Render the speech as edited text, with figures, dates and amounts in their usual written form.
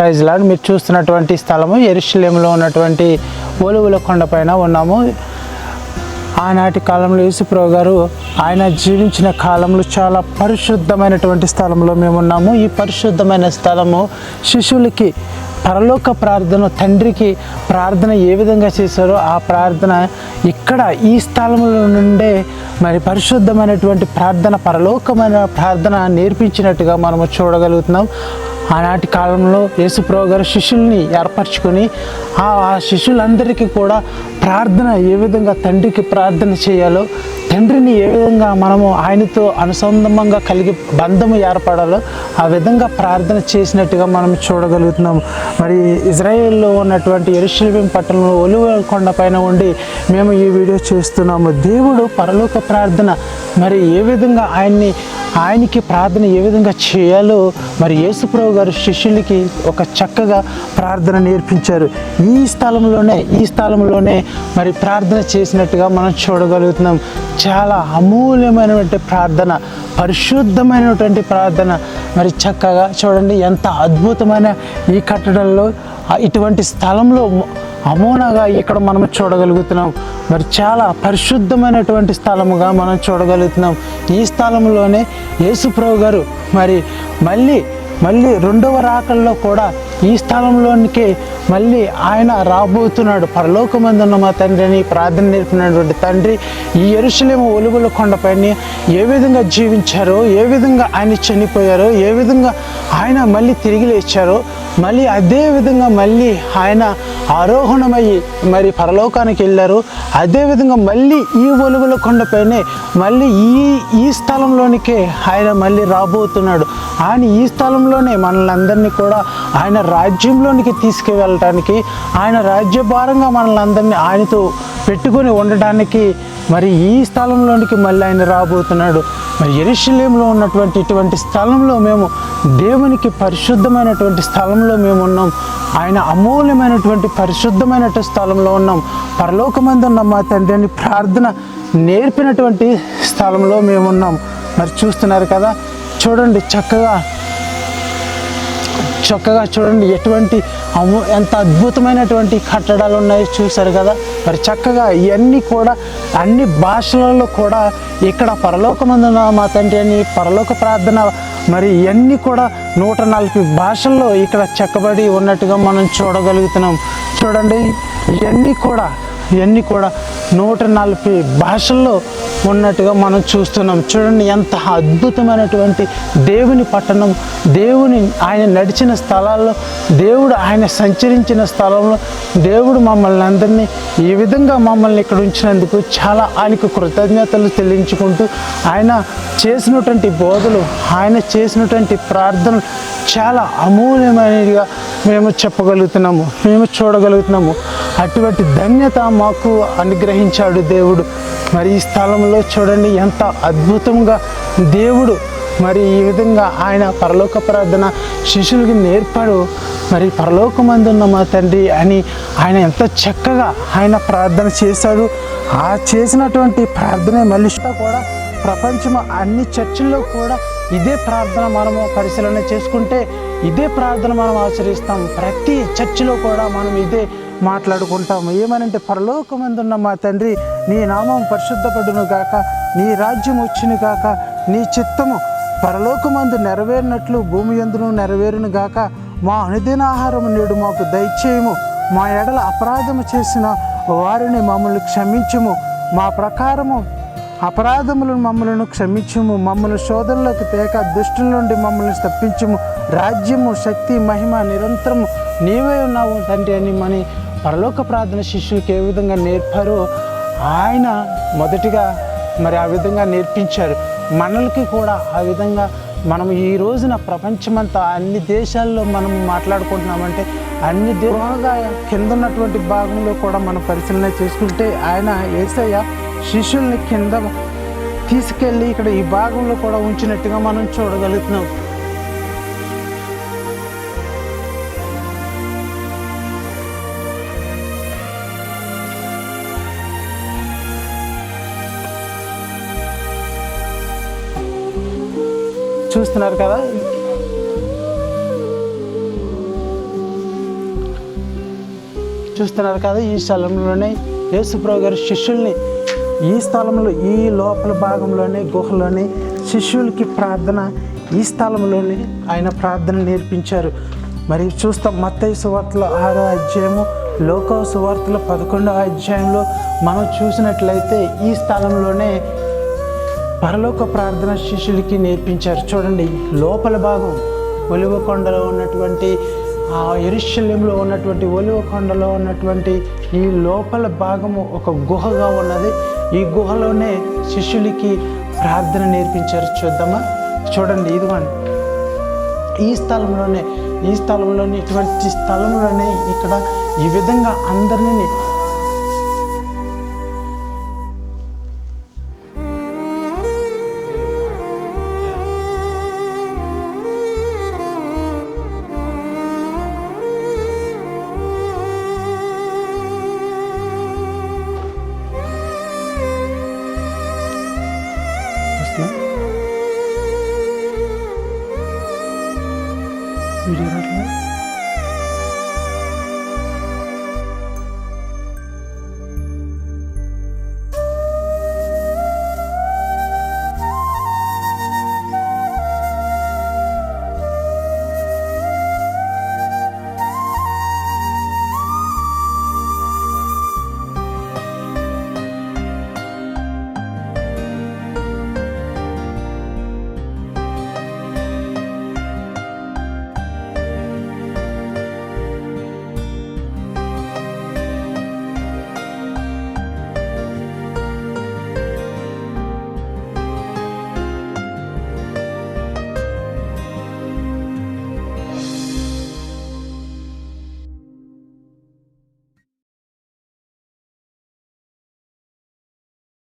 Praise lord. మీరు చూస్తున్నటువంటి స్థలము యెరూషలేములో ఉన్నటువంటి ఒలీవల కొండపైన ఉన్నాము. ఆనాటి కాలంలో యేసుప్రభు గారు ఆయన జీవించిన కాలంలో చాలా పరిశుద్ధమైనటువంటి స్థలంలో మేము ఉన్నాము. ఈ పరిశుద్ధమైన స్థలము శిష్యులకి పరలోక ప్రార్థన, తండ్రికి ప్రార్థన ఏ విధంగా చేశారో ఆ ప్రార్థన ఇక్కడ ఈ స్థలంలో నుండే మరి పరిశుద్ధమైనటువంటి ప్రార్థన, పరలోకమైన ప్రార్థన నేర్పించినట్టుగా మనము చూడగలుగుతున్నాం. ఆనాటి కాలంలో యేసుప్రభు గారు శిష్యుల్ని ఏర్పరచుకొని ఆ శిష్యులందరికీ కూడా ప్రార్థన ఏ విధంగా తండ్రికి ప్రార్థన చేయాలో, తండ్రిని ఏ విధంగా మనము ఆయనతో అనుసంధానంగా కలిగి బంధము ఏర్పడాలో ఆ విధంగా ప్రార్థన చేసినట్టుగా మనం చూడగలుగుతున్నాము. మరి ఇజ్రాయేల్లో ఉన్నటువంటి యెరూషలేము పట్టణంలో ఒలీవల కొండపైన ఉండి మేము ఈ వీడియో చేస్తున్నాము. దేవుడు పరలోక ప్రార్థన మరి ఏ విధంగా ఆయనకి ప్రార్థన ఏ విధంగా చేయాలో మరి యేసుప్రభు గారు శిష్యులకి ఒక చక్కగా ప్రార్థన నేర్పించారు. ఈ స్థలంలోనే మరి ప్రార్థన చేసినట్టుగా మనం చూడగలుగుతున్నాం. చాలా అమూల్యమైనటువంటి ప్రార్థన, పరిశుద్ధమైనటువంటి ప్రార్థన. మరి చక్కగా చూడండి, ఎంత అద్భుతమైన ఈ కట్టడంలో ఇటువంటి స్థలంలో అమోనగా ఇక్కడ మనం చూడగలుగుతున్నాం. మరి చాలా పరిశుద్ధమైనటువంటి స్థలముగా మనం చూడగలుగుతున్నాం. ఈ స్థలంలోనే యేసుప్రభు గారు మరి మళ్ళీ రెండవ రాకల్లో కూడా ఈ స్థలంలోనికి మళ్ళీ ఆయన రాబోతున్నాడు. పరలోకమందున్న మా తండ్రి అని ప్రార్థన నేర్పినటువంటి తండ్రి ఈ యెరూషలేము ఒలీవల కొండపైన ఏ విధంగా జీవించారో, ఏ విధంగా ఆయన చనిపోయారో, ఏ విధంగా ఆయన మళ్ళీ తిరిగి లేచారో, మళ్ళీ అదే విధంగా మళ్ళీ ఆయన ఆరోహణమయ్యి మరి పరలోకానికి వెళ్ళారు. అదేవిధంగా మళ్ళీ ఈ ఒలీవల కొండపైనే మళ్ళీ ఈ స్థలంలోనికే ఆయన మళ్ళీ రాబోతున్నాడు. ఆయన ఈ స్థలంలోనే మనల్ని అందరినీ కూడా ఆయన రాజ్యంలోనికి తీసుకువెళ్ళటానికి, ఆయన రాజ్యభారంగా మనల్ని అందరినీ ఆయనతో పెట్టుకొని ఉండటానికి మరి ఈ స్థలంలోనికి మళ్ళీ ఆయన రాబోతున్నాడు. మరి యెరూషలేములో ఉన్నటువంటి ఇటువంటి స్థలంలో మేము దేవునికి పరిశుద్ధమైనటువంటి స్థలంలో మేము ఉన్నాం. ఆయన అమూల్యమైనటువంటి పరిశుద్ధమైనటువంటి స్థలంలో ఉన్నాం. పరలోకమందున్న మా తండ్రి అని ప్రార్థన నేర్పినటువంటి స్థలంలో మేము ఉన్నాం. మరి చూస్తున్నారు కదా, చూడండి చక్కగా చూడండి ఎంత అద్భుతమైనటువంటి కట్టడాలు ఉన్నాయో చూశారు కదా. మరి చక్కగా ఇవన్నీ కూడా అన్ని భాషలలో కూడా ఇక్కడ పరలోకమందున మా తండ్రి అని పరలోక ప్రార్థన మరి ఇవన్నీ కూడా 140 భాషల్లో ఇక్కడ చెక్కబడి ఉన్నట్టుగా మనం చూడగలుగుతున్నాం. చూడండి ఇవన్నీ కూడా 140 భాషల్లో ఉన్నట్టుగా మనం చూస్తున్నాం. చూడండి ఎంత అద్భుతమైనటువంటి దేవుని పట్టణం, ఆయన నడిచిన స్థలాల్లో, దేవుడు ఆయన సంచరించిన స్థలంలో దేవుడు మమ్మల్ని అందరినీ ఈ విధంగా మమ్మల్ని ఇక్కడ ఉంచినందుకు చాలా ఆయనకు కృతజ్ఞతలు చెల్లించుకుంటూ ఆయన చేసినటువంటి బోధలు, ఆయన చేసినటువంటి ప్రార్థనలు చాలా అమూల్యమైనదిగా మేము చెప్పగలుగుతున్నాము, మేము చూడగలుగుతున్నాము. అటువంటి ధన్యత మాకు అనుగ్రహించాడు దేవుడు. మరి ఈ స్థలంలో చూడండి ఎంత అద్భుతంగా దేవుడు మరి ఈ విధంగా ఆయన పరలోక ప్రార్థన శిష్యులకి నేర్పాడు. మరి పరలోకమందున్న మా తండ్రి అని ఆయన ఎంత చక్కగా ఆయన ప్రార్థన చేశాడు. ఆ చేసినటువంటి ప్రార్థన మళ్ళీ కూడా ప్రపంచం అన్ని చర్చిల్లో కూడా ఇదే ప్రార్థన మనము పరిశీలన చేసుకుంటే ఇదే ప్రార్థన మనం ఆచరిస్తాం. ప్రతి చర్చిలో కూడా మనం ఇదే మాట్లాడుకుంటాము. ఏమనంటే పరలోకమందున్న మా తండ్రి, నీ నామం పరిశుద్ధపడును గాక, నీ రాజ్యం వచ్చును గాక, నీ చిత్తము పరలోకమందు నెరవేరినట్లు భూమి యందును నెరవేరును గాక, మా అనుదిన ఆహారము నేడు మాకు దయచేయము, మా ఎడల అపరాధము చేసిన వారిని మమ్మల్ని క్షమించుము, మా ప్రకారము అపరాధములను మమ్మలను క్షమించుము, మమ్మల్ని శోధనలోకి తేక దుష్టుల నుండి మమ్మల్ని తప్పించుము, రాజ్యము శక్తి మహిమ నిరంతరము నీవే ఉన్నావు తండ్రి అని మన పరలోక ప్రార్థన శిష్యులకి ఏ విధంగా నేర్పారో ఆయన మొదటిగా మరి ఆ విధంగా నేర్పించారు. మనలకి కూడా ఆ విధంగా మనం ఈ రోజున ప్రపంచమంతా అన్ని దేశాల్లో మనం మాట్లాడుకుంటున్నామంటే అన్ని దేవాగా కింద ఉన్నటువంటి భాగంలో కూడా మనం పరిశీలన చేసుకుంటే ఆయన యేసయ్య శిష్యుల్ని కింద తీసుకెళ్ళి ఇక్కడ ఈ భాగంలో కూడా ఉంచినట్టుగా మనం చూడగలుగుతున్నాం. చూస్తున్నారు కదా, చూస్తున్నారు కదా, ఈ స్థలంలోనే యేసుప్రభు గారి శిష్యుల్ని ఈ స్థలంలో ఈ లోపల భాగంలోనే గుహలోనే శిష్యులకి ప్రార్థన ఈ స్థలంలోనే ఆయన ప్రార్థన నేర్పించారు. మరి చూస్తాం మత్తయి సువార్తలో 6వ అధ్యాయము, లోకా సువార్తలో 11వ అధ్యాయంలో మనం చూసినట్లయితే ఈ స్థలంలోనే పరలోక ప్రార్థన శిష్యులకి నేర్పించారు. చూడండి, లోపల భాగం ఒలివ కొండలో ఉన్నటువంటి యెరూషలేములో ఉన్నటువంటి ఒలివ కొండలో ఉన్నటువంటి ఈ లోపల భాగము ఒక గుహగా ఉన్నది. ఈ గుహలోనే శిష్యులకి ప్రార్థన నేర్పించారు. చూద్దామా? చూడండి, ఇదిగోండి ఈ స్థలంలోనే ఇటువంటి స్థలంలోనే ఇక్కడ ఈ విధంగా అందరినీ